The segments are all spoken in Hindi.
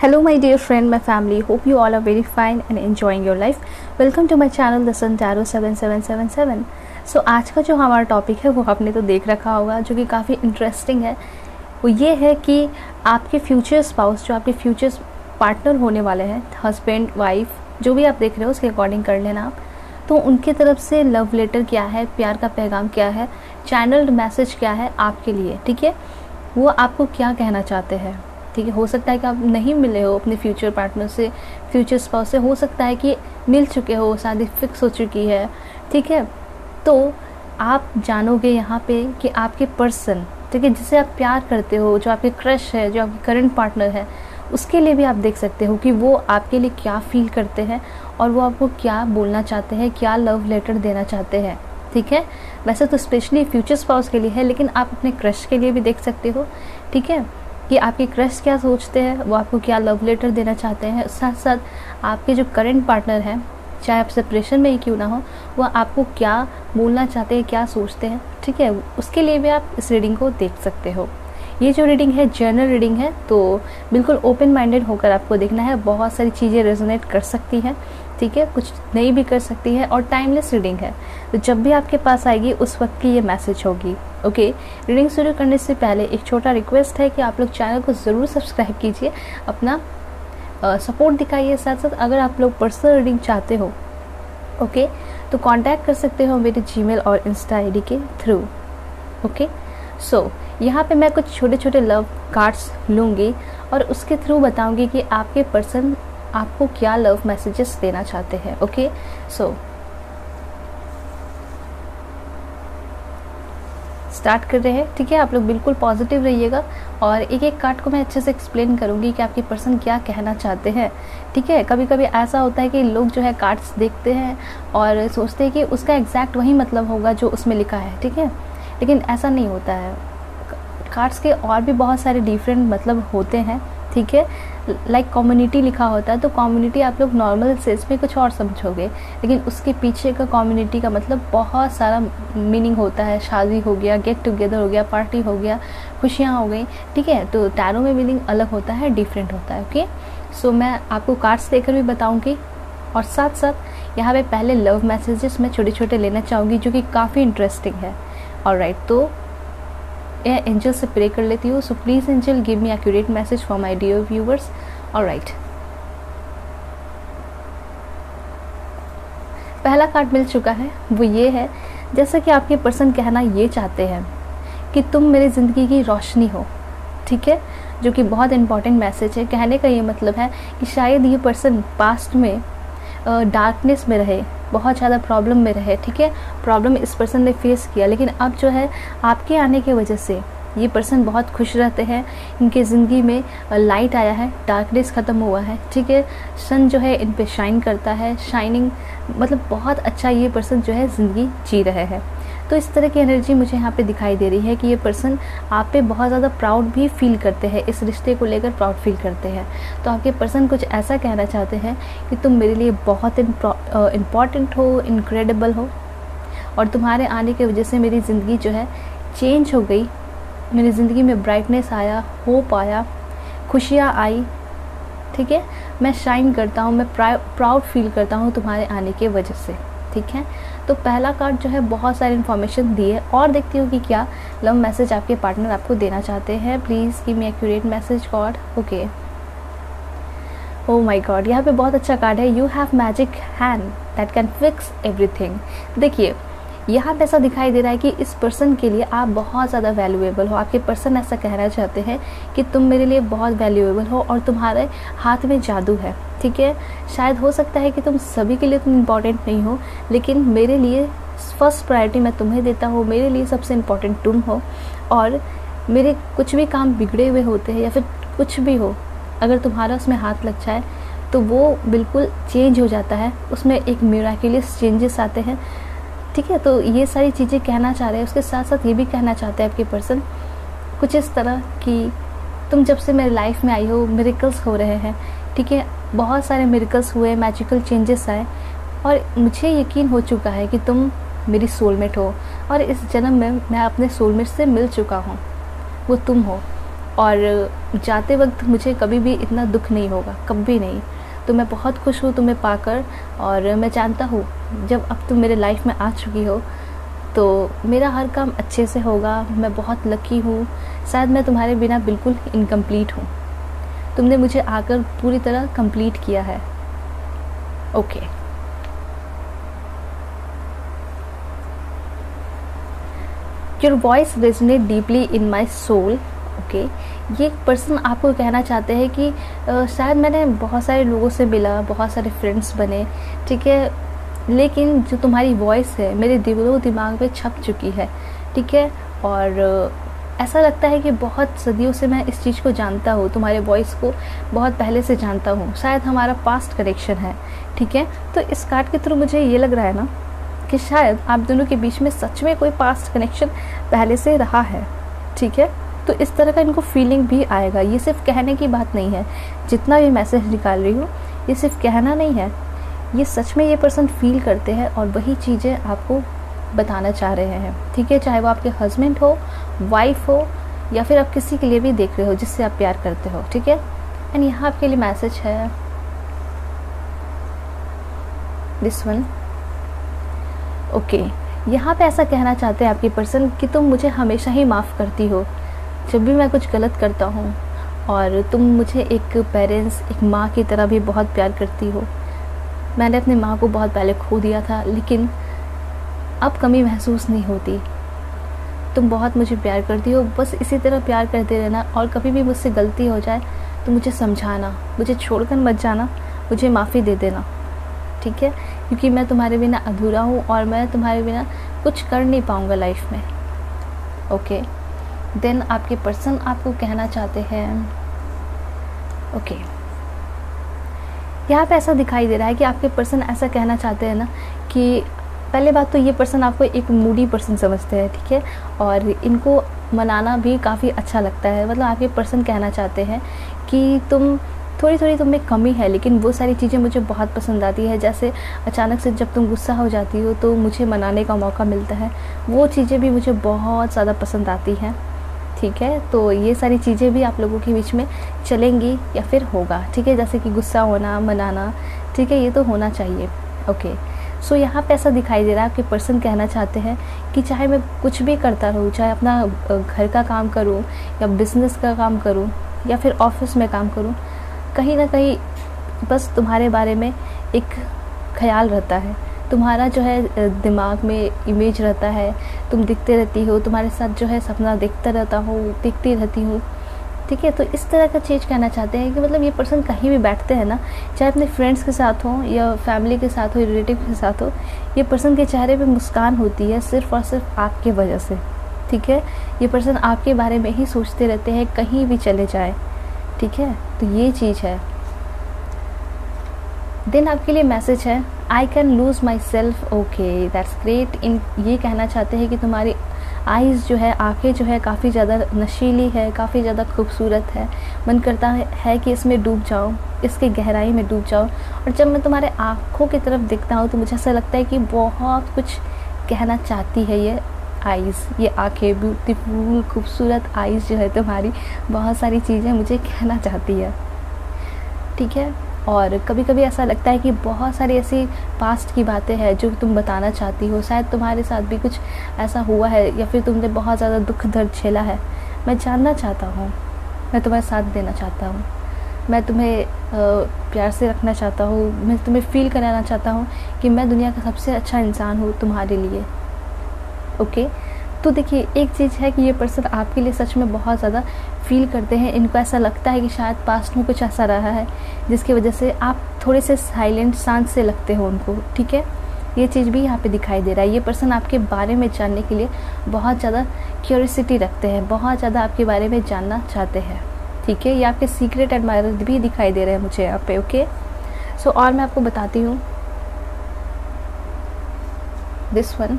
Hello my dear friend, my family, hope you all are very fine and enjoying your life. Welcome to my channel The Sun Tarot 7777. So आज का जो हमारा टॉपिक है वो आपने तो देख रखा होगा, जो कि काफ़ी इंटरेस्टिंग है। वो ये है कि आपके फ्यूचर स्पाउस, जो आपके फ्यूचर पार्टनर होने वाले हैं, हस्बैंड वाइफ, जो भी आप देख रहे हो उसके अकॉर्डिंग कर लेना आप, तो उनकी तरफ से लव लेटर क्या है, प्यार का पैगाम क्या है, चैनल्ड मैसेज क्या है आपके लिए, ठीक है। वो आपको क्या कहना चाहते हैं, ठीक है। हो सकता है कि आप नहीं मिले हो अपने फ्यूचर पार्टनर से, फ्यूचर स्पाउस से, हो सकता है कि मिल चुके हो, शादी फिक्स हो चुकी है, ठीक है। तो आप जानोगे यहाँ पे कि आपके पर्सन, ठीक है, जिसे आप प्यार करते हो, जो आपके क्रश है, जो आपके करंट पार्टनर है, उसके लिए भी आप देख सकते हो कि वो आपके लिए क्या फील करते हैं और वो आपको क्या बोलना चाहते हैं, क्या लव लेटर देना चाहते हैं, ठीक है। वैसे तो स्पेशली फ्यूचर स्पाउस के लिए है, लेकिन आप अपने क्रश के लिए भी देख सकते हो, ठीक है, कि आपके क्रश क्या सोचते हैं, वो आपको क्या लव लेटर देना चाहते हैं। साथ साथ आपके जो करंट पार्टनर हैं, चाहे आप सेपरेशन में ही क्यों ना हो, वो आपको क्या बोलना चाहते हैं, क्या सोचते हैं, ठीक है, उसके लिए भी आप इस रीडिंग को देख सकते हो। ये जो रीडिंग है जनरल रीडिंग है, तो बिल्कुल ओपन माइंडेड होकर आपको देखना है। बहुत सारी चीज़ें रेजोनेट कर सकती हैं, ठीक है, कुछ नहीं भी कर सकती है, और टाइमलेस रीडिंग है। तो जब भी आपके पास आएगी उस वक्त की ये मैसेज होगी, ओके। रीडिंग शुरू करने से पहले एक छोटा रिक्वेस्ट है कि आप लोग चैनल को ज़रूर सब्सक्राइब कीजिए, अपना सपोर्ट दिखाइए। साथ साथ अगर आप लोग पर्सनल रीडिंग चाहते हो, ओके, तो कांटेक्ट कर सकते हो मेरे जीमेल और इंस्टा आईडी के थ्रू, ओके। सो यहाँ पे मैं कुछ छोटे छोटे लव कार्ड्स लूँगी और उसके थ्रू बताऊँगी कि आपके पर्सन आपको क्या लव मैसेजेस देना चाहते हैं, ओके। सो स्टार्ट कर रहे हैं, ठीक है। आप लोग बिल्कुल पॉजिटिव रहिएगा और एक एक कार्ड को मैं अच्छे से एक्सप्लेन करूंगी कि आपके पर्सन क्या कहना चाहते हैं, ठीक है। कभी कभी ऐसा होता है कि लोग जो है कार्ड्स देखते हैं और सोचते हैं कि उसका एग्जैक्ट वही मतलब होगा जो उसमें लिखा है, ठीक है, लेकिन ऐसा नहीं होता है। कार्ड्स के और भी बहुत सारे डिफरेंट मतलब होते हैं, ठीक है। लाइक कम्युनिटी लिखा होता है, तो कम्युनिटी आप लोग नॉर्मल सेंस में कुछ और समझोगे, लेकिन उसके पीछे का कम्युनिटी का मतलब बहुत सारा मीनिंग होता है। शादी हो गया, गेट टुगेदर हो गया, पार्टी हो गया, खुशियाँ हो गई, ठीक है। तो टैरो में मीनिंग अलग होता है, डिफरेंट होता है, ओके। सो मैं आपको कार्ड्स लेकर भी बताऊँगी और साथ साथ यहाँ पे पहले लव मैसेजेस मैं छोटे छोटे लेना चाहूँगी, जो कि काफ़ी इंटरेस्टिंग है। ऑलराइट, तो एंजल से प्रे कर लेती हूँ। So please angel give me accurate message for my dear viewers. Alright, पहला कार्ड मिल चुका है, वो ये है, जैसा कि आपके पर्सन कहना ये चाहते हैं कि तुम मेरी ज़िंदगी की रोशनी हो, ठीक है, जो कि बहुत इंपॉर्टेंट मैसेज है। कहने का ये मतलब है कि शायद ये पर्सन पास्ट में डार्कनेस में रहे, बहुत ज़्यादा प्रॉब्लम में रहे, ठीक है, प्रॉब्लम इस पर्सन ने फेस किया, लेकिन अब जो है आपके आने की वजह से ये पर्सन बहुत खुश रहते हैं। इनके ज़िंदगी में लाइट आया है, डार्कनेस ख़त्म हुआ है, ठीक है, सन जो है इन पे शाइन करता है, शाइनिंग मतलब बहुत अच्छा ये पर्सन जो है ज़िंदगी जी रहे हैं। तो इस तरह की एनर्जी मुझे यहाँ पे दिखाई दे रही है कि ये पर्सन आप पे बहुत ज़्यादा प्राउड भी फील करते हैं, इस रिश्ते को लेकर प्राउड फील करते हैं। तो आपके पर्सन कुछ ऐसा कहना चाहते हैं कि तुम मेरे लिए बहुत इम्पॉर्टेंट हो, इनक्रेडिबल हो, और तुम्हारे आने की वजह से मेरी ज़िंदगी जो है चेंज हो गई, मेरी ज़िंदगी में ब्राइटनेस आया, होप आया, खुशियाँ आई, ठीक है, मैं शाइन करता हूँ, मैं प्राउड फील करता हूँ तुम्हारे आने की वजह से, ठीक है। तो पहला कार्ड जो है बहुत सारी इन्फॉर्मेशन दी है, और देखती हूँ कि क्या लव मैसेज आपके पार्टनर आपको देना चाहते हैं। Please give me accurate message God, okay. Oh my God, यहाँ पे बहुत अच्छा कार्ड है, you have magic hand that can fix everything. देखिए यहाँ पे ऐसा दिखाई दे रहा है कि इस पर्सन के लिए आप बहुत ज़्यादा वैल्यूएबल हो। आपके पर्सन ऐसा कहना चाहते हैं कि तुम मेरे लिए बहुत वैल्यूएबल हो और तुम्हारे हाथ में जादू है, ठीक है। शायद हो सकता है कि तुम सभी के लिए तुम इम्पॉर्टेंट नहीं हो, लेकिन मेरे लिए फर्स्ट प्रायोरिटी मैं तुम्हें देता हूँ, मेरे लिए सबसे इम्पॉर्टेंट तुम हो, और मेरे कुछ भी काम बिगड़े हुए होते हैं या फिर कुछ भी हो, अगर तुम्हारा उसमें हाथ लग जाए तो वो बिल्कुल चेंज हो जाता है, उसमें एक मिराक्युलस चेंजेस आते हैं, ठीक है। तो ये सारी चीज़ें कहना चाह रहे हैं। उसके साथ साथ ये भी कहना चाहते हैं आपके पर्सन कुछ इस तरह कि तुम जब से मेरी लाइफ में आई हो, मिरेकल्स हो रहे हैं, ठीक है, बहुत सारे मिरेकल्स हुए, मैजिकल चेंजेस आए, और मुझे यकीन हो चुका है कि तुम मेरी सोलमेट हो, और इस जन्म में मैं अपने सोलमेट से मिल चुका हूँ, वो तुम हो, और जाते वक्त मुझे कभी भी इतना दुख नहीं होगा, कभी नहीं। तो मैं बहुत खुश हूँ तुम्हें पाकर, और मैं जानता हूँ जब अब तुम मेरे लाइफ में आ चुकी हो तो मेरा हर काम अच्छे से होगा। मैं बहुत लकी हूँ, शायद मैं तुम्हारे बिना बिल्कुल इनकम्प्लीट हूँ, तुमने मुझे आकर पूरी तरह कंप्लीट किया है। Okay. Your voice resonate deeply in my soul. Okay, ये पर्सन आपको कहना चाहते हैं कि शायद मैंने बहुत सारे लोगों से मिला, बहुत सारे फ्रेंड्स बने, ठीक है, लेकिन जो तुम्हारी वॉइस है मेरे दिलो दिमाग में छप चुकी है, ठीक है। और ऐसा लगता है कि बहुत सदियों से मैं इस चीज़ को जानता हूँ, तुम्हारे वॉइस को बहुत पहले से जानता हूँ, शायद हमारा पास्ट कनेक्शन है, ठीक है। तो इस कार्ड के थ्रू मुझे ये लग रहा है ना कि शायद आप दोनों के बीच में सच में कोई पास्ट कनेक्शन पहले से रहा है, ठीक है। तो इस तरह का इनको फीलिंग भी आएगा। ये सिर्फ कहने की बात नहीं है, जितना भी मैसेज निकाल रही हूँ ये सिर्फ कहना नहीं है, ये सच में ये पर्सन फील करते हैं और वही चीज़ें आपको बताना चाह रहे हैं, ठीक है। चाहे वो आपके हस्बैंड हो, वाइफ हो, या फिर आप किसी के लिए भी देख रहे हो जिससे आप प्यार करते हो, ठीक है। एंड यहाँ आपके लिए मैसेज है दिस वन। ओके, यहाँ पे ऐसा कहना चाहते हैं आपकी पर्सन कि तुम मुझे हमेशा ही माफ़ करती हो जब भी मैं कुछ गलत करता हूँ, और तुम मुझे एक पेरेंट्स, एक माँ की तरह भी बहुत प्यार करती हो। मैंने अपनी माँ को बहुत पहले खो दिया था, लेकिन अब कमी महसूस नहीं होती। तुम बहुत मुझे प्यार करती हो, बस इसी तरह प्यार करते रहना, और कभी भी मुझसे गलती हो जाए तो मुझे समझाना, मुझे छोड़कर मत जाना, मुझे माफ़ी दे देना, ठीक है। क्योंकि मैं तुम्हारे बिना अधूरा हूँ और मैं तुम्हारे बिना कुछ कर नहीं पाऊँगा लाइफ में। ओके, देन आपके पर्सन आपको कहना चाहते हैं, ओके, यहाँ पे ऐसा दिखाई दे रहा है कि आपके पर्सन ऐसा कहना चाहते हैं ना कि पहले बात तो ये पर्सन आपको एक मूडी पर्सन समझते हैं, ठीक है, और इनको मनाना भी काफ़ी अच्छा लगता है। मतलब आपके पर्सन कहना चाहते हैं कि तुम थोड़ी थोड़ी तुम में कमी है, लेकिन वो सारी चीज़ें मुझे बहुत पसंद आती है। जैसे अचानक से जब तुम गुस्सा हो जाती हो तो मुझे मनाने का मौका मिलता है, वो चीज़ें भी मुझे बहुत ज़्यादा पसंद आती हैं, ठीक है। तो ये सारी चीज़ें भी आप लोगों के बीच में चलेंगी या फिर होगा, ठीक है। जैसे कि गुस्सा होना, मनाना, ठीक है, ये तो होना चाहिए। ओके, सो यहाँ पे ऐसा दिखाई दे रहा है आपके पर्सन कहना चाहते हैं कि चाहे मैं कुछ भी करता रहूँ, चाहे अपना घर का काम करूँ या बिज़नेस का काम करूँ या फिर ऑफिस में काम करूँ, कहीं ना कहीं बस तुम्हारे बारे में एक ख्याल रहता है, तुम्हारा जो है दिमाग में इमेज रहता है, तुम दिखते रहती हो, तुम्हारे साथ जो है सपना देखता रहता हूँ, दिखती रहती हूँ, ठीक है। तो इस तरह का चीज़ कहना चाहते हैं कि मतलब ये पर्सन कहीं भी बैठते हैं ना, चाहे अपने फ्रेंड्स के साथ हो या फैमिली के साथ हो, रिलेटिव के साथ हो, ये पर्सन के चेहरे पे मुस्कान होती है सिर्फ़ और सिर्फ आपके वजह से, ठीक है। ये पर्सन आपके बारे में ही सोचते रहते हैं कहीं भी चले जाए, ठीक है। तो ये चीज़ है। देन आपके लिए मैसेज है I can lose my self. Okay, that's great. इन ये कहना चाहते हैं कि तुम्हारी आइज़ जो है, आँखें जो है काफ़ी ज़्यादा नशीली है, काफ़ी ज़्यादा खूबसूरत है। मन करता है कि इसमें डूब जाओ, इसके गहराई में डूब जाओ। और जब मैं तुम्हारे आँखों की तरफ देखता हूँ तो मुझे ऐसा लगता है कि बहुत कुछ कहना चाहती है ये आइज़, ये आँखें, ब्यूटीफुल खूबसूरत आइज़ जो है तुम्हारी, बहुत सारी चीज़ें मुझे कहना चाहती है, ठीक है। और कभी कभी ऐसा लगता है कि बहुत सारी ऐसी पास्ट की बातें हैं जो तुम बताना चाहती हो, शायद तुम्हारे साथ भी कुछ ऐसा हुआ है या फिर तुमने बहुत ज़्यादा दुख दर्द झेला है। मैं जानना चाहता हूँ, मैं तुम्हारा साथ देना चाहता हूँ, मैं तुम्हें प्यार से रखना चाहता हूँ, मैं तुम्हें फ़ील कराना चाहता हूँ कि मैं दुनिया का सबसे अच्छा इंसान हूँ तुम्हारे लिए। ओके, तो देखिए एक चीज़ है कि ये पर्सन आपके लिए सच में बहुत ज़्यादा फील करते हैं। इनको ऐसा लगता है कि शायद पास्ट में कुछ ऐसा रहा है जिसकी वजह से आप थोड़े से साइलेंट, शांत से लगते हो उनको, ठीक है। ये चीज़ भी यहाँ पे दिखाई दे रहा है। ये पर्सन आपके बारे में जानने के लिए बहुत ज़्यादा क्यूरियोसिटी रखते हैं, बहुत ज़्यादा आपके बारे में जानना चाहते हैं, ठीक है। ये आपके सीक्रेट एडमायरर भी दिखाई दे रहे हैं मुझे यहाँ पे। ओके, सो और मैं आपको बताती हूँ this one.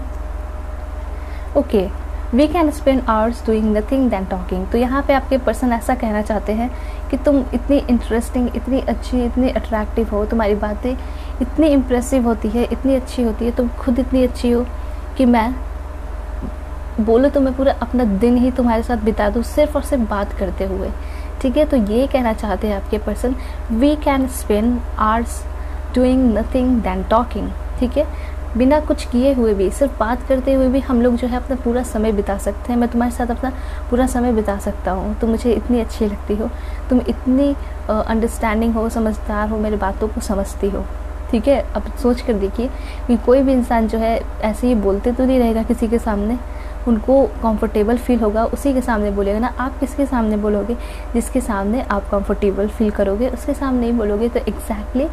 Okay, we can spend hours doing nothing than talking. तो यहाँ पे आपके पर्सन ऐसा कहना चाहते हैं कि तुम इतनी इंटरेस्टिंग, इतनी अच्छी, इतनी अट्रैक्टिव हो, तुम्हारी बातें इतनी इम्प्रेसिव होती है, इतनी अच्छी होती है, तुम खुद इतनी अच्छी हो कि मैं बोलो तो मैं पूरा अपना दिन ही तुम्हारे साथ बिता दूँ सिर्फ और सिर्फ बात करते हुए, ठीक है। तो ये कहना चाहते हैं आपके person, we can spend hours doing nothing than talking, ठीक है। बिना कुछ किए हुए भी, सिर्फ बात करते हुए भी हम लोग जो है अपना पूरा समय बिता सकते हैं। मैं तुम्हारे साथ अपना पूरा समय बिता सकता हूँ, तुम मुझे इतनी अच्छी लगती हो, तुम इतनी अंडरस्टैंडिंग हो, समझदार हो, मेरी बातों को समझती हो, ठीक है। अब सोच कर देखिए कि कोई भी इंसान जो है ऐसे ही बोलते तो नहीं रहेगा किसी के सामने, उनको कंफर्टेबल फील होगा उसी के सामने बोलेगा ना। आप किसके सामने बोलोगे? जिसके सामने आप कंफर्टेबल फील करोगे उसके सामने ही बोलोगे। तो एग्जैक्टली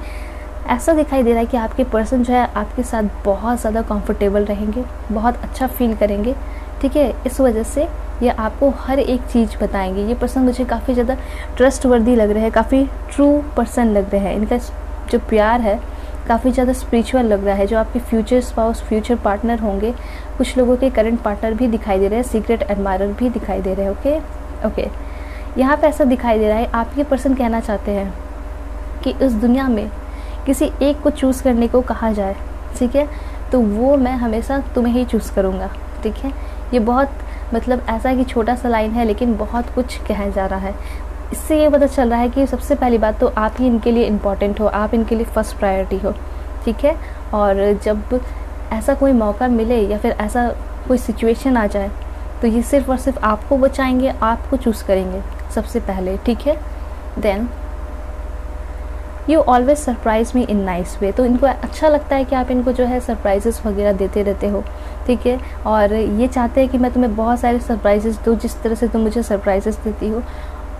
ऐसा दिखाई दे रहा है कि आपके पर्सन जो है आपके साथ बहुत ज़्यादा कंफर्टेबल रहेंगे, बहुत अच्छा फील करेंगे, ठीक है। इस वजह से ये आपको हर एक चीज़ बताएंगे। ये पर्सन मुझे काफ़ी ज़्यादा ट्रस्टवर्दी लग रहे हैं, काफ़ी ट्रू पर्सन लग रहे हैं। इनका जो प्यार है काफ़ी ज़्यादा स्पिरिचुअल लग रहा है। जो आपके फ्यूचर स्पाउस, फ्यूचर पार्टनर होंगे, कुछ लोगों के करंट पार्टनर भी दिखाई दे रहे हैं, सीक्रेट एडमायरर भी दिखाई दे रहे हैं। ओके, यहाँ पे ऐसा दिखाई दे रहा है आपके पर्सन कहना चाहते हैं कि इस दुनिया में किसी एक को चूज़ करने को कहा जाए, ठीक है, तो वो मैं हमेशा तुम्हें ही चूज़ करूँगा, ठीक है। ये बहुत मतलब ऐसा है कि छोटा सा लाइन है लेकिन बहुत कुछ कहा जा रहा है। इससे ये पता चल रहा है कि सबसे पहली बात तो आप ही इनके लिए इम्पॉर्टेंट हो, आप इनके लिए फर्स्ट प्रायोरिटी हो, ठीक है। और जब ऐसा कोई मौका मिले या फिर ऐसा कोई सिचुएशन आ जाए तो ये सिर्फ़ और सिर्फ आपको बचाएंगे, आपको चूज़ करेंगे सबसे पहले, ठीक है। Then you always surprise me in nice way. तो इनको अच्छा लगता है कि आप इनको जो है सरप्राइजेस वगैरह देते रहते हो, ठीक है। और ये चाहते हैं कि मैं तुम्हें बहुत सारे सरप्राइजेस दूँ जिस तरह से तुम मुझे सरप्राइजेस देती हो,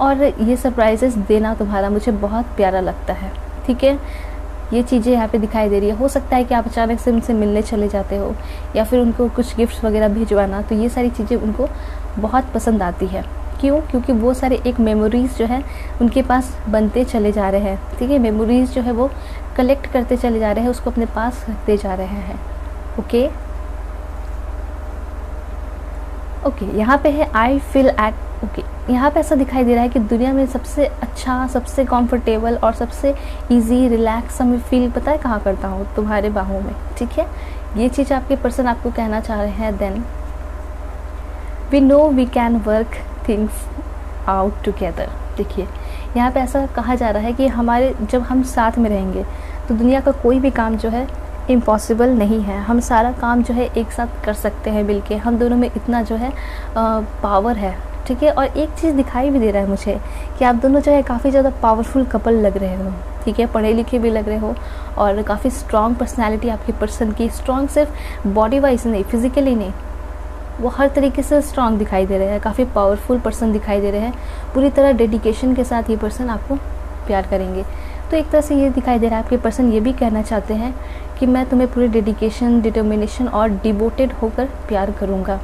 और ये सरप्राइजेस देना तुम्हारा मुझे बहुत प्यारा लगता है, ठीक है। ये चीज़ें यहाँ पे दिखाई दे रही है। हो सकता है कि आप अचानक से उनसे मिलने चले जाते हो या फिर उनको कुछ गिफ्ट्स वगैरह भिजवाना, तो ये सारी चीज़ें उनको बहुत पसंद आती है। क्यों? क्योंकि वो सारे एक मेमोरीज़ जो है उनके पास बनते चले जा रहे हैं, ठीक है। मेमोरीज़ जो है वो कलेक्ट करते चले जा रहे हैं, उसको अपने पास रखते जा रहे हैं। ओके, यहाँ पे है आई फील एट। ओके, यहाँ पे ऐसा दिखाई दे रहा है कि दुनिया में सबसे अच्छा, सबसे कंफर्टेबल और सबसे इजी रिलैक्स मैं फील पता है कहाँ करता हूँ? तुम्हारे बाहों में, ठीक है। ये चीज़ आपके पर्सन आपको कहना चाह रहे हैं। Then we know we can work things out together. देखिए यहाँ पे ऐसा कहा जा रहा है कि हमारे जब हम साथ में रहेंगे तो दुनिया का कोई भी काम जो है इम्पॉसिबल नहीं है। हम सारा काम जो है एक साथ कर सकते हैं मिलके। हम दोनों में इतना जो है पावर है, ठीक है। और एक चीज़ दिखाई भी दे रहा है मुझे कि आप दोनों जो है काफ़ी ज़्यादा पावरफुल कपल लग रहे हो, ठीक है। पढ़े लिखे भी लग रहे हो और काफ़ी स्ट्रॉन्ग पर्सनैलिटी आपके पर्सन की। स्ट्रॉन्ग सिर्फ बॉडी वाइज नहीं, फिजिकली नहीं, वो हर तरीके से स्ट्रॉन्ग दिखाई दे रहे हैं। काफ़ी पावरफुल पर्सन दिखाई दे रहे हैं। पूरी तरह डेडिकेशन के साथ ये पर्सन आपको प्यार करेंगे। तो एक तरह से ये दिखाई दे रहा है आपके पर्सन ये भी कहना चाहते हैं कि मैं तुम्हें पूरे डेडिकेशन, डिटर्मिनेशन और डिवोटेड होकर प्यार करूँगा।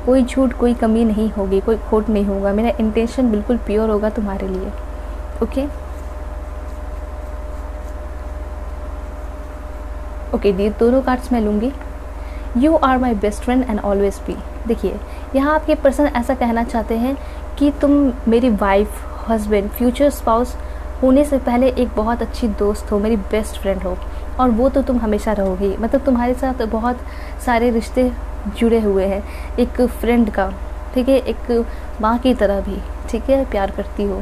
कोई झूठ, कोई कमी नहीं होगी, कोई खोट नहीं होगा। मेरा इंटेंशन बिल्कुल प्योर होगा तुम्हारे लिए। ओके, ये दोनों कार्ड्स मैं लूँगी। You are my best friend and always be. देखिए यहाँ आपके पर्सन ऐसा कहना चाहते हैं कि तुम मेरी वाइफ, हस्बैंड, फ्यूचर स्पाउस होने से पहले एक बहुत अच्छी दोस्त हो, मेरी बेस्ट फ्रेंड हो, और वो तो तुम हमेशा रहोगी। मतलब तुम्हारे साथ बहुत सारे रिश्ते जुड़े हुए हैं, एक फ्रेंड का, ठीक है, एक माँ की तरह भी, ठीक है, प्यार करती हो,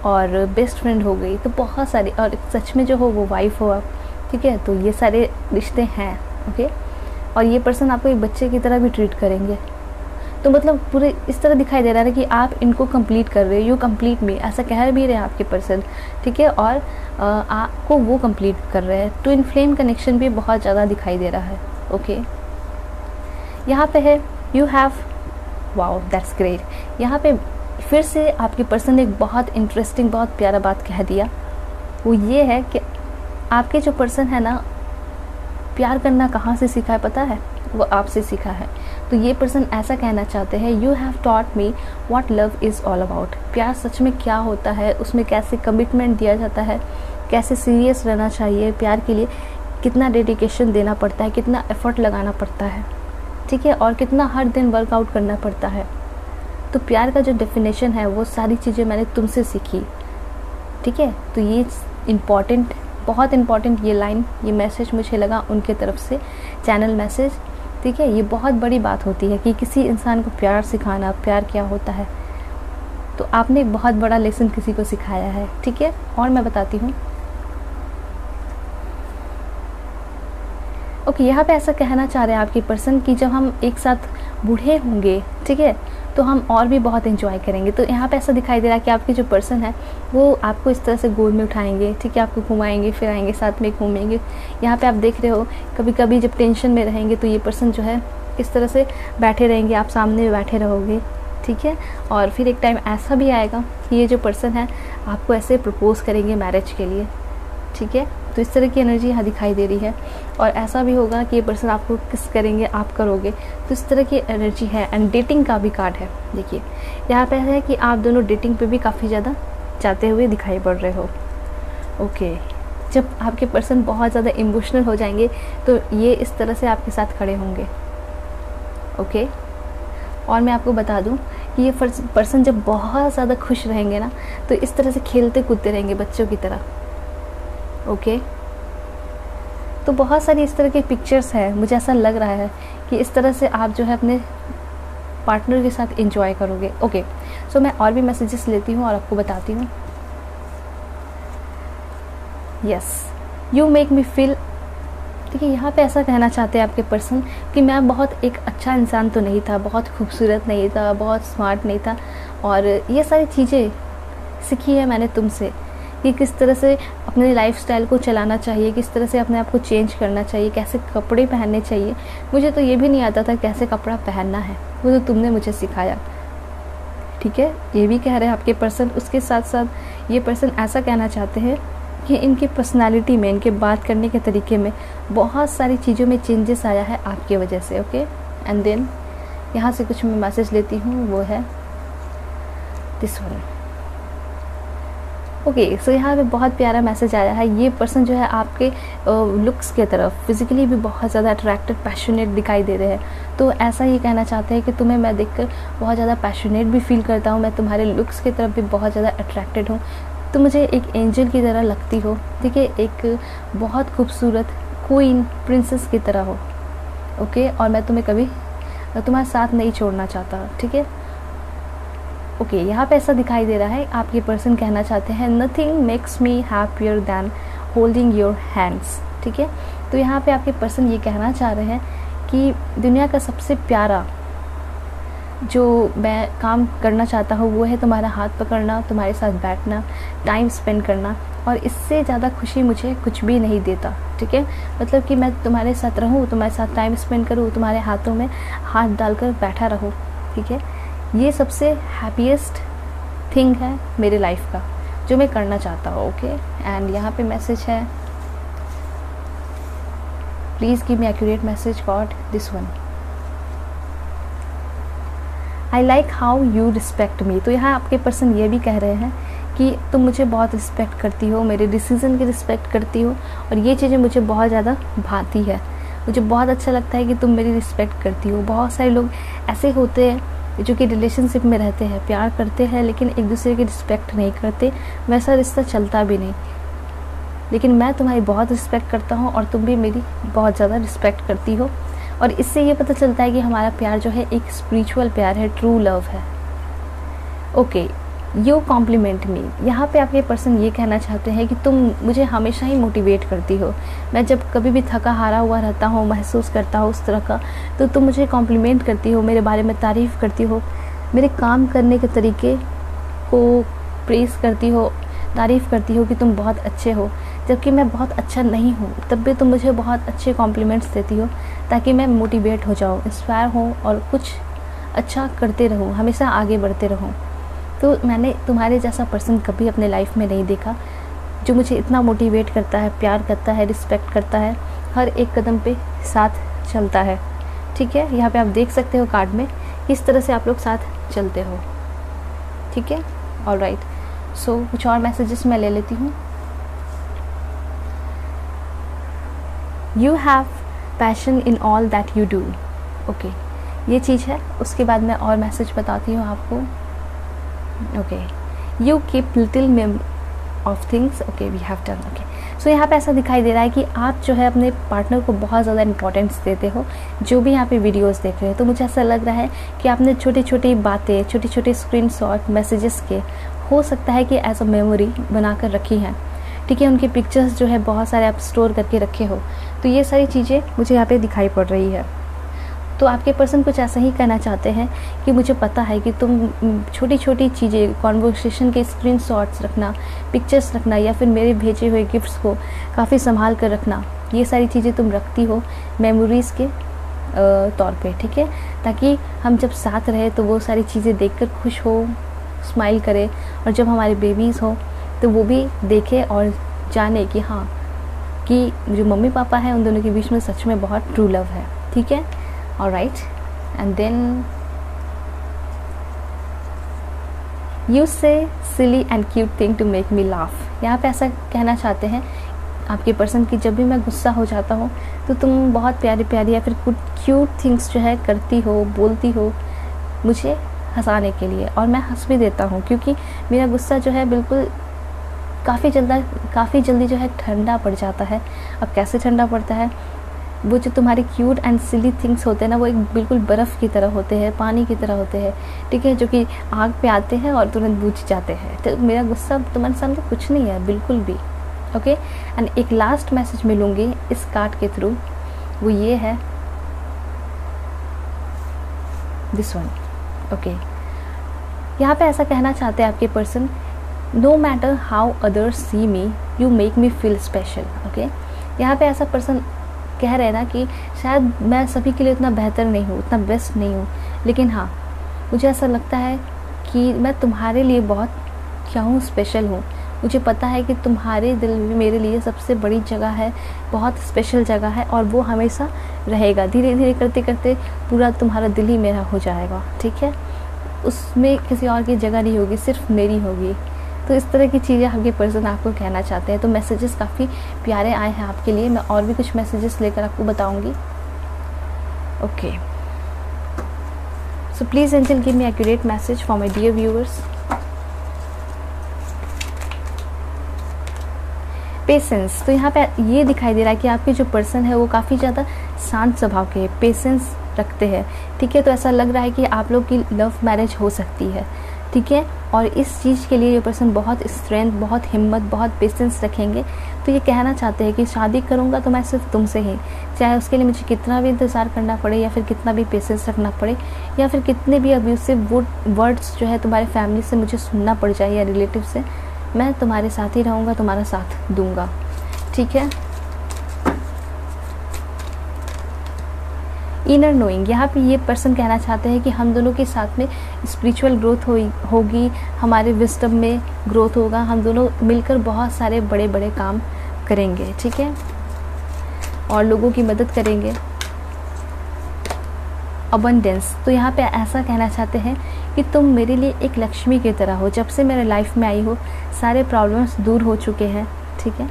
और बेस्ट फ्रेंड हो गई तो बहुत सारी, और सच में जो हो वो वाइफ हो आप, ठीक है। तो ये सारे रिश्ते हैं, ओके। और ये पर्सन आपको एक बच्चे की तरह भी ट्रीट करेंगे। तो मतलब पूरे इस तरह दिखाई दे रहा है कि आप इनको कंप्लीट कर रहे हो, यू कंप्लीट मी, ऐसा कह भी रहे हैं आपके पर्सन, ठीक है। और आपको वो कंप्लीट कर रहे हैं। ट्विन फ्लेम कनेक्शन भी बहुत ज़्यादा दिखाई दे रहा है, ओके। यहाँ पे है you have, wow that's great. यहाँ पे फिर से आपके पर्सन ने एक बहुत इंटरेस्टिंग, बहुत प्यारा बात कह दिया। वो ये है कि आपके जो पर्सन है ना, प्यार करना कहाँ से सीखा है पता है? वो आपसे सीखा है। तो ये पर्सन ऐसा कहना चाहते हैं, you have taught me what love is all about. प्यार सच में क्या होता है, उसमें कैसे कमिटमेंट दिया जाता है, कैसे सीरियस रहना चाहिए, प्यार के लिए कितना डेडिकेशन देना पड़ता है, कितना एफर्ट लगाना पड़ता है, ठीक है, और कितना हर दिन वर्कआउट करना पड़ता है। तो प्यार का जो डेफिनेशन है वो सारी चीज़ें मैंने तुमसे सीखी, ठीक है। तो ये इम्पॉर्टेंट, बहुत इम्पॉर्टेंट ये लाइन, ये मैसेज मुझे लगा उनके तरफ से, चैनल मैसेज, ठीक है, ये बहुत बड़ी बात होती है कि किसी इंसान को प्यार सिखाना, प्यार क्या होता है। तो आपने एक बहुत बड़ा लेसन किसी को सिखाया है, ठीक है। और मैं बताती हूँ, ओके, यहाँ पे ऐसा कहना चाह रहे हैं आपकी पर्सन कि जब हम एक साथ बूढ़े होंगे, ठीक है, तो हम और भी बहुत एंजॉय करेंगे। तो यहाँ पे ऐसा दिखाई दे रहा है कि आपके जो पर्सन है वो आपको इस तरह से गोद में उठाएंगे, ठीक है, आपको घुमाएंगे फिराएंगे, साथ में घूमेंगे। यहाँ पे आप देख रहे हो कभी कभी जब टेंशन में रहेंगे तो ये पर्सन जो है इस तरह से बैठे रहेंगे, आप सामने बैठे रहोगे, ठीक है। और फिर एक टाइम ऐसा भी आएगा कि ये जो पर्सन है आपको ऐसे प्रपोज करेंगे मैरिज के लिए, ठीक है। तो इस तरह की एनर्जी यहाँ दिखाई दे रही है। और ऐसा भी होगा कि ये पर्सन आपको किस करेंगे, आप करोगे, तो इस तरह की एनर्जी है। एंड डेटिंग का भी कार्ड है, देखिए यहाँ पे है कि आप दोनों डेटिंग पे भी काफ़ी ज़्यादा जाते हुए दिखाई पड़ रहे हो। ओके, जब आपके पर्सन बहुत ज़्यादा इमोशनल हो जाएंगे तो ये इस तरह से आपके साथ खड़े होंगे। ओके, और मैं आपको बता दूं कि ये पर्सन जब बहुत ज़्यादा खुश रहेंगे ना तो इस तरह से खेलते कूदते रहेंगे बच्चों की तरह। ओके, तो बहुत सारी इस तरह के पिक्चर्स है, मुझे ऐसा लग रहा है कि इस तरह से आप जो है अपने पार्टनर के साथ एंजॉय करोगे। ओके, सो मैं और भी मैसेजेस लेती हूँ और आपको बताती हूँ। Yes, you make me feel, देखिए यहाँ पे ऐसा कहना चाहते हैं आपके पर्सन कि मैं बहुत एक अच्छा इंसान तो नहीं था, बहुत खूबसूरत नहीं था, बहुत स्मार्ट नहीं था, और ये सारी चीज़ें सीखी है मैंने तुमसे कि किस तरह से अपने लाइफस्टाइल को चलाना चाहिए, किस तरह से अपने आप को चेंज करना चाहिए, कैसे कपड़े पहनने चाहिए। मुझे तो ये भी नहीं आता था कैसे कपड़ा पहनना है, वो तो तुमने मुझे सिखाया, ठीक है। ये भी कह रहे हैं आपके पर्सन। उसके साथ साथ ये पर्सन ऐसा कहना चाहते हैं कि इनकी पर्सनालिटी में, इनके बात करने के तरीके में बहुत सारी चीज़ों में चेंजेस आया है आपकी वजह से। ओके, एंड देन यहाँ से कुछ मैं मैसेज लेती हूँ, वो है दिस वन। ओके, सो यहाँ पे बहुत प्यारा मैसेज आया है। ये पर्सन जो है आपके लुक्स के तरफ फिजिकली भी बहुत ज़्यादा अट्रैक्टेड, पैशनेट दिखाई दे रहे हैं। तो ऐसा ये कहना चाहते हैं कि तुम्हें मैं देखकर बहुत ज़्यादा पैशनेट भी फील करता हूँ, मैं तुम्हारे लुक्स की तरफ भी बहुत ज़्यादा अट्रैक्टेड हूँ। तो मुझे एक एंजल की तरह लगती हो, ठीक है, एक बहुत खूबसूरत क्वीन, प्रिंसेस की तरह हो। ओके, और मैं तुम्हें कभी तुम्हारे साथ नहीं छोड़ना चाहता, ठीक है। ओके, यहाँ पे ऐसा दिखाई दे रहा है आपके पर्सन कहना चाहते हैं nothing makes me happier than holding your hands, ठीक है। तो यहाँ पे आपके पर्सन ये कहना चाह रहे हैं कि दुनिया का सबसे प्यारा जो मैं काम करना चाहता हूँ वो है तुम्हारा हाथ पकड़ना, तुम्हारे साथ बैठना, टाइम स्पेंड करना, और इससे ज़्यादा खुशी मुझे कुछ भी नहीं देता, ठीक है। मतलब कि मैं तुम्हारे साथ रहूँ, तुम्हारे साथ टाइम स्पेंड करूँ, तुम्हारे हाथों में हाथ डालकर बैठा रहूँ, ठीक है। ये सबसे हैप्पीएस्ट थिंग है मेरे लाइफ का जो मैं करना चाहता हूँ। ओके, एंड यहाँ पे मैसेज है, please give me accurate message God, this one. I like how you respect मी। तो यहाँ आपके पर्सन ये भी कह रहे हैं कि तुम मुझे बहुत रिस्पेक्ट करती हो, मेरे डिसीज़न की रिस्पेक्ट करती हो, और ये चीज़ें मुझे बहुत ज़्यादा भाती है। मुझे बहुत अच्छा लगता है कि तुम मेरी रिस्पेक्ट करती हो। बहुत सारे लोग ऐसे होते हैं जो कि रिलेशनशिप में रहते हैं, प्यार करते हैं लेकिन एक दूसरे की रिस्पेक्ट नहीं करते, वैसा रिश्ता चलता भी नहीं। लेकिन मैं तुम्हारी बहुत रिस्पेक्ट करता हूँ और तुम भी मेरी बहुत ज़्यादा रिस्पेक्ट करती हो, और इससे ये पता चलता है कि हमारा प्यार जो है एक स्पिरिचुअल प्यार है, ट्रू लव है। ओके, यू कॉम्प्लीमेंट मी। यहाँ पे आपके पर्सन ये कहना चाहते हैं कि तुम मुझे हमेशा ही मोटिवेट करती हो। मैं जब कभी भी थका हारा हुआ रहता हूँ, महसूस करता हूँ उस तरह का, तो तुम मुझे कॉम्प्लीमेंट करती हो, मेरे बारे में तारीफ़ करती हो, मेरे काम करने के तरीके को प्रेज़ करती हो, तारीफ़ करती हो कि तुम बहुत अच्छे हो। जबकि मैं बहुत अच्छा नहीं हूँ तब भी तुम मुझे बहुत अच्छे कॉम्प्लीमेंट्स देती हो ताकि मैं मोटिवेट हो जाऊँ, इंस्पायर हूँ और कुछ अच्छा करते रहूँ, हमेशा आगे बढ़ते रहूँ। तो मैंने तुम्हारे जैसा पर्सन कभी अपने लाइफ में नहीं देखा जो मुझे इतना मोटिवेट करता है, प्यार करता है, रिस्पेक्ट करता है, हर एक कदम पे साथ चलता है, ठीक है। यहाँ पे आप देख सकते हो कार्ड में किस तरह से आप लोग साथ चलते हो, ठीक है। ऑलराइट, सो कुछ और मैसेजेस मैं ले लेती हूँ। You have passion in all that you do. Okay, ये चीज़ है। उसके बाद मैं और मैसेज बताती हूँ आपको। ओके, यू कीप लिटिल मेम of things. Okay, we have done. Okay, so यहाँ पे ऐसा दिखाई दे रहा है कि आप जो है अपने पार्टनर को बहुत ज़्यादा इंपॉर्टेंस देते हो, जो भी यहाँ पे वीडियोस देख रहे हो। तो मुझे ऐसा लग रहा है कि आपने छोटी छोटी बातें, छोटे छोटे स्क्रीनशॉट मैसेजेस के हो सकता है कि एज अ मेमोरी बना कर रखी हैं, ठीक है। उनके पिक्चर्स जो है बहुत सारे आप स्टोर करके रखे हो। तो ये सारी चीज़ें मुझे यहाँ पे दिखाई पड़ रही है। तो आपके पर्सन कुछ ऐसा ही कहना चाहते हैं कि मुझे पता है कि तुम छोटी छोटी चीज़ें, कॉन्वर्सेशन के स्क्रीनशॉट्स रखना, पिक्चर्स रखना, या फिर मेरे भेजे हुए गिफ्ट्स को काफ़ी संभाल कर रखना, ये सारी चीज़ें तुम रखती हो मेमोरीज़ के तौर पे, ठीक है। ताकि हम जब साथ रहे तो वो सारी चीज़ें देखकर खुश हो, स्माइल करे, और जब हमारे बेबीज़ हो तो वो भी देखे और जाने कि हाँ, कि जो मम्मी पापा हैं उन दोनों के बीच में सच में बहुत ट्रू लव है, ठीक है। Alright, and then you say silly and cute thing to make me laugh. यहाँ पे ऐसा कहना चाहते हैं आपके पर्सन की जब भी मैं गुस्सा हो जाता हूँ तो तुम बहुत प्यारी प्यारी या फिर कुछ क्यूट थिंग्स जो है करती हो, बोलती हो मुझे हंसाने के लिए, और मैं हंस भी देता हूँ क्योंकि मेरा गुस्सा जो है बिल्कुल काफ़ी जल्दी जो है ठंडा पड़ जाता है। अब कैसे ठंडा पड़ता है, वो जो तुम्हारे क्यूट एंड सिली थिंग्स होते हैं ना, वो एक बिल्कुल बर्फ़ की तरह होते हैं, पानी की तरह होते हैं, ठीक है, जो कि आग पे आते हैं और तुरंत बुझ जाते हैं। तो मेरा गुस्सा तुम्हारे सामने कुछ नहीं है बिल्कुल भी, ओके। एंड एक लास्ट मैसेज मिलूँगी इस कार्ड के थ्रू, वो ये है, दिस वन, ओके। यहाँ पे ऐसा कहना चाहते हैं आपके person, no matter how others see me you make me feel special, okay. यहाँ पे ऐसा पर्सन कह रहे हैं ना कि शायद मैं सभी के लिए उतना बेहतर नहीं हूँ, उतना बेस्ट नहीं हूँ, लेकिन हाँ मुझे ऐसा लगता है कि मैं तुम्हारे लिए बहुत क्या हूँ, स्पेशल हूँ। मुझे पता है कि तुम्हारे दिल में मेरे लिए सबसे बड़ी जगह है, बहुत स्पेशल जगह है, और वो हमेशा रहेगा। धीरे धीरे करते करते पूरा तुम्हारा दिल ही मेरा हो जाएगा, ठीक है। उसमें किसी और की जगह नहीं होगी, सिर्फ मेरी होगी। तो इस तरह की चीज़ें आपके पर्सन आपको कहना चाहते हैं। तो मैसेजेस काफ़ी प्यारे आए हैं आपके लिए। मैं और भी कुछ मैसेजेस लेकर आपको बताऊंगी, okay. So please angel give me accurate message for my dear viewers. Patience, तो यहाँ पे ये दिखाई दे रहा है कि आपके जो पर्सन है वो काफ़ी ज़्यादा शांत स्वभाव के हैं, पेशेंस रखते हैं, ठीक है। तो ऐसा लग रहा है कि आप लोग की लव मैरिज हो सकती है, ठीक है। और इस चीज़ के लिए ये पर्सन बहुत स्ट्रेंथ, बहुत हिम्मत, बहुत पेशेंस रखेंगे। तो ये कहना चाहते हैं कि शादी करूँगा तो मैं सिर्फ तुमसे ही, चाहे उसके लिए मुझे कितना भी इंतज़ार करना पड़े, या फिर कितना भी पेशेंस रखना पड़े, या फिर कितने भी अब्यूसिव वर्ड्स जो है तुम्हारी फैमिली से मुझे सुनना पड़ जाए या रिलेटिव से, मैं तुम्हारे साथ ही रहूँगा, तुम्हारा साथ दूँगा, ठीक है। इनर नोइंग, यहाँ पे ये पर्सन कहना चाहते हैं कि हम दोनों के साथ में स्पिरिचुअल ग्रोथ होगी, हमारे विजडम में ग्रोथ होगा, हम दोनों मिलकर बहुत सारे बड़े बड़े काम करेंगे, ठीक है, और लोगों की मदद करेंगे। अबंडेंस, तो यहाँ पे ऐसा कहना चाहते हैं कि तुम मेरे लिए एक लक्ष्मी की तरह हो। जब से मेरे लाइफ में आई हो सारे प्रॉब्लम्स दूर हो चुके हैं, ठीक है।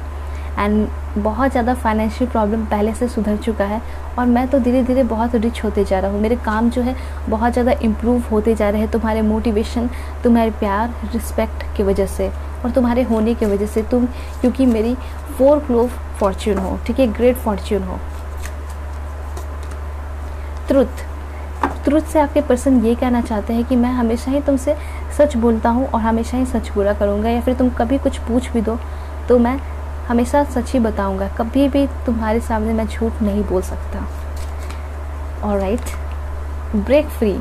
एंड बहुत ज़्यादा फाइनेंशियल प्रॉब्लम पहले से सुधर चुका है, और मैं तो धीरे धीरे बहुत रिच होते जा रहा हूँ। मेरे काम जो है बहुत ज़्यादा इम्प्रूव होते जा रहे हैं तुम्हारे मोटिवेशन, तुम्हारे प्यार, रिस्पेक्ट की वजह से, और तुम्हारे होने की वजह से। तुम क्योंकि मेरी 4 क्लोव फॉर्च्यून हो, ठीक है, ग्रेट फॉर्च्यून हो। ट्रुथ से आपके पर्सन ये कहना चाहते हैं कि मैं हमेशा ही तुमसे सच बोलता हूँ और हमेशा ही सच पूरा करूँगा, या फिर तुम कभी कुछ पूछ भी दो तो मैं हमेशा सच ही बताऊँगा, कभी भी तुम्हारे सामने मैं झूठ नहीं बोल सकता। ऑलराइट, ब्रेक फ्री,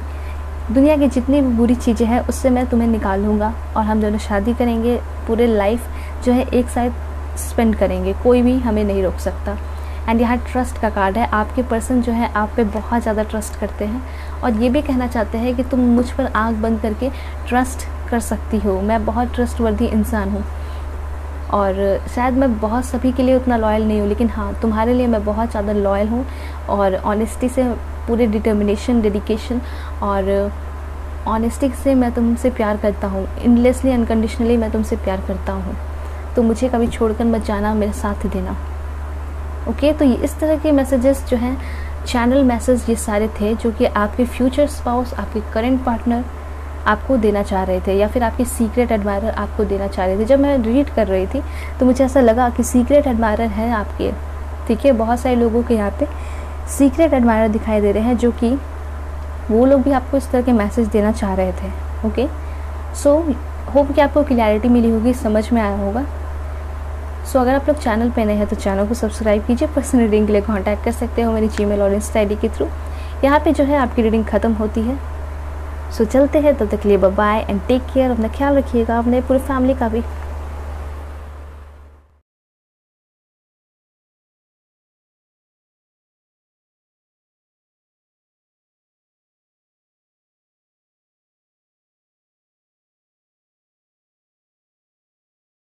दुनिया की जितनी भी बुरी चीज़ें हैं उससे मैं तुम्हें निकालूंगा, और हम दोनों शादी करेंगे, पूरे लाइफ जो है एक साथ स्पेंड करेंगे, कोई भी हमें नहीं रोक सकता। एंड यहाँ ट्रस्ट का कार्ड है। आपके पर्सन जो है आप पे बहुत ज़्यादा ट्रस्ट करते हैं, और ये भी कहना चाहते हैं कि तुम मुझ पर आँख बंद करके ट्रस्ट कर सकती हो। मैं बहुत ट्रस्टवर्दी इंसान हूँ, और शायद मैं बहुत सभी के लिए उतना लॉयल नहीं हूँ, लेकिन हाँ तुम्हारे लिए मैं बहुत ज़्यादा लॉयल हूँ, और ऑनेस्टी से, पूरे डिटर्मिनेशन, डेडिकेशन और ऑनेस्टी से मैं तुमसे प्यार करता हूँ। इनलेसली, अनकंडीशनली मैं तुमसे प्यार करता हूँ, तो मुझे कभी छोड़कर मत जाना, मेरे साथ ही देना, ओके। तो ये इस तरह के मैसेजेस जो हैं, चैनल मैसेज ये सारे थे, जो कि आपके फ्यूचर स्पाउस, आपके करंट पार्टनर आपको देना चाह रहे थे, या फिर आपके सीक्रेट एडमायरर आपको देना चाह रहे थे। जब मैं रीड कर रही थी तो मुझे ऐसा लगा कि सीक्रेट एडमायरर हैं आपके, ठीक है। बहुत सारे लोगों के यहाँ पे सीक्रेट एडमायरर दिखाई दे रहे हैं, जो कि वो लोग भी आपको इस तरह के मैसेज देना चाह रहे थे। ओके, सो होप कि आपको क्लैरिटी मिली होगी, समझ में आया होगा। सो अगर आप लोग चैनल पे नए हैं तो चैनल को सब्सक्राइब कीजिए। पर्सनल रीडिंग के लिए कांटेक्ट कर सकते हो मेरी जीमेल और इंस्टा आईडी के थ्रू। यहाँ पे जो है आपकी रीडिंग ख़त्म होती है। सो चलते हैं, तब तक के लिए bye bye and take care. अपना ख्याल रखिएगा, अपने पूरे फैमिली का भी।